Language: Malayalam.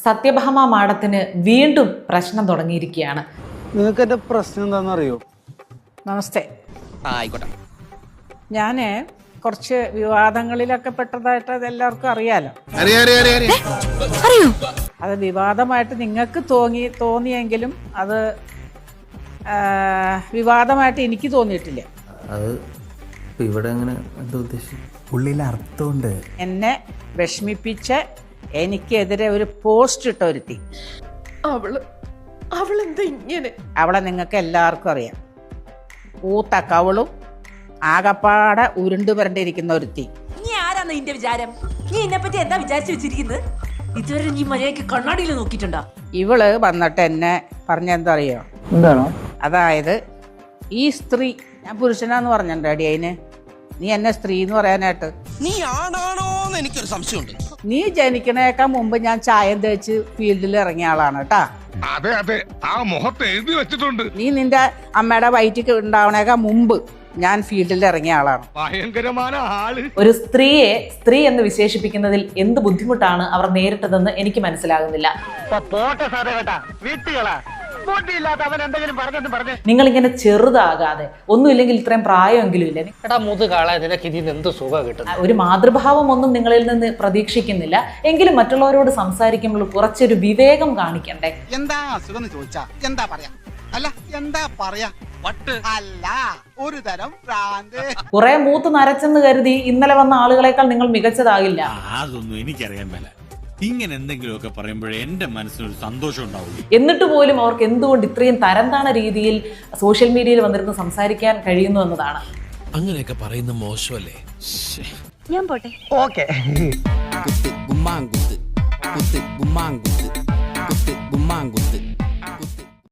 സത്യഭാമ മാഡത്തിന് വീണ്ടും പ്രശ്നം തുടങ്ങിയിരിക്കുകയാണ്. നിങ്ങൾക്ക് എന്റെ പ്രശ്നം എന്താണെന്ന് അറിയോ? നമസ്തേ. ആയിക്കോട്ടെ. ഞാൻ കുറച്ച് വിവാദങ്ങളിലൊക്കെ പെട്ടതായിട്ട് അത് എല്ലാവർക്കും അറിയാലോ. അത് വിവാദമായിട്ട് നിങ്ങൾക്ക് തോന്നിയെങ്കിലും അത് വിവാദമായിട്ട് എനിക്ക് തോന്നിയിട്ടില്ല. അത് ഇവിടെ എങ്ങനെ എന്താ ഉദ്ദേശിച്ചു? ഉള്ളിൽ അർത്ഥമുണ്ട്. എന്നെ വിഷമിപ്പിച്ച് എനിക്കെതിരെ ഒരു പോസ്റ്റ് ഇട്ട ഒരുത്തി. അവളെന്താ ഇങ്ങനെ? അവളെ നിങ്ങൾക്ക് എല്ലാവർക്കും അറിയാം. ഊത്ത കവളും ആകപ്പാടെ ഉരുണ്ടു പുരണ്ടിരിക്കുന്ന ഒരുത്തി. നീ ആരാന്ന് നിന്റെ വിചാരം? നീ എന്നെ പറ്റി എന്താ വിചാരിച്ചു വെച്ചിരിക്കുന്നത്? ഇതുവരെ നീ മര്യാദയ്ക്ക് കണ്ണാടിയിൽ നോക്കിയിട്ടുണ്ടോ? ഇവള് വന്നിട്ട് എന്നെ പറഞ്ഞെന്താ അറിയോ? എന്താണോ? അതായത് ഈ സ്ത്രീ, ഞാൻ പുരുഷനാന്ന് പറഞ്ഞിട്ടുണ്ട് അടി അതിന്, നീ എന്നെ സ്ത്രീ എന്ന് പറയാനായിട്ട്. നീ ആണാണോന്ന് എനിക്കൊരു സംശയമുണ്ട്. നീ ജനിക്കണേക്കാൾ മുമ്പ് ഞാൻ ചായം തേച്ച് ഫീൽഡിൽ ഇറങ്ങിയ ആളാണ് കേട്ടാ. അതെ അതെ, ആ മുഖത്ത് എഴുതി വെച്ചിട്ടുണ്ട്. നീ നിന്റെ അമ്മയുടെ വയറ്റിക്ക് ഉണ്ടാവണേക്കാൾ മുമ്പ് ഞാൻ ഫീൽഡിൽ ഇറങ്ങിയ ആളാണ്. ഭയങ്കരമായ ആള്. ഒരു സ്ത്രീയെ സ്ത്രീ എന്ന് വിശേഷിപ്പിക്കുന്നതിൽ എന്ത് ബുദ്ധിമുട്ടാണ് അവർ നേരിട്ടതെന്ന് എനിക്ക് മനസ്സിലാകുന്നില്ല. നിങ്ങൾ ഇങ്ങനെ ചെറുതാകാതെ, ഒന്നുമില്ലെങ്കിൽ ഇത്രയും പ്രായമെങ്കിലും ഇല്ല. ഒരു മാതൃഭാവം ഒന്നും നിങ്ങളിൽ നിന്ന് പ്രതീക്ഷിക്കുന്നില്ല. എങ്കിലും മറ്റുള്ളവരോട് സംസാരിക്കുമ്പോൾ കുറച്ചൊരു വിവേകം കാണിക്കണ്ടേ? എന്താ അസുഖം ചോദിച്ചാ എന്താ പറയാ? അല്ല എന്താ പറയാ? അല്ല ഒരു തരം ഭ്രാന്ത്. കുറെ മൂത്ത് നരച്ചെന്ന് കരുതി ഇന്നലെ വന്ന ആളുകളെക്കാൾ നിങ്ങൾ മികച്ചതാകില്ല. അതൊന്നും എനിക്കറിയാൻ മേല. ഇങ്ങനെ എന്തെങ്കിലുമൊക്കെ പറയുമ്പോഴേ എന്റെ മനസ്സിനൊരു സന്തോഷം ഉണ്ടാവുള്ളൂ. എന്നിട്ട് പോലും അവർക്ക് എന്തുകൊണ്ട് ഇത്രയും തരംതാണ രീതിയിൽ സോഷ്യൽ മീഡിയയിൽ വന്നിരുന്ന് സംസാരിക്കാൻ കഴിയുന്നു എന്നതാണ്. അങ്ങനെയൊക്കെ പറയുന്ന മോശമല്ലേ? ഞാൻ പോട്ടെ. ഓക്കെ. കുത്ത് ഗുമ്മാങ്കുത്ത് കുത്ത് ഗുമ്മാങ്കുത്ത്.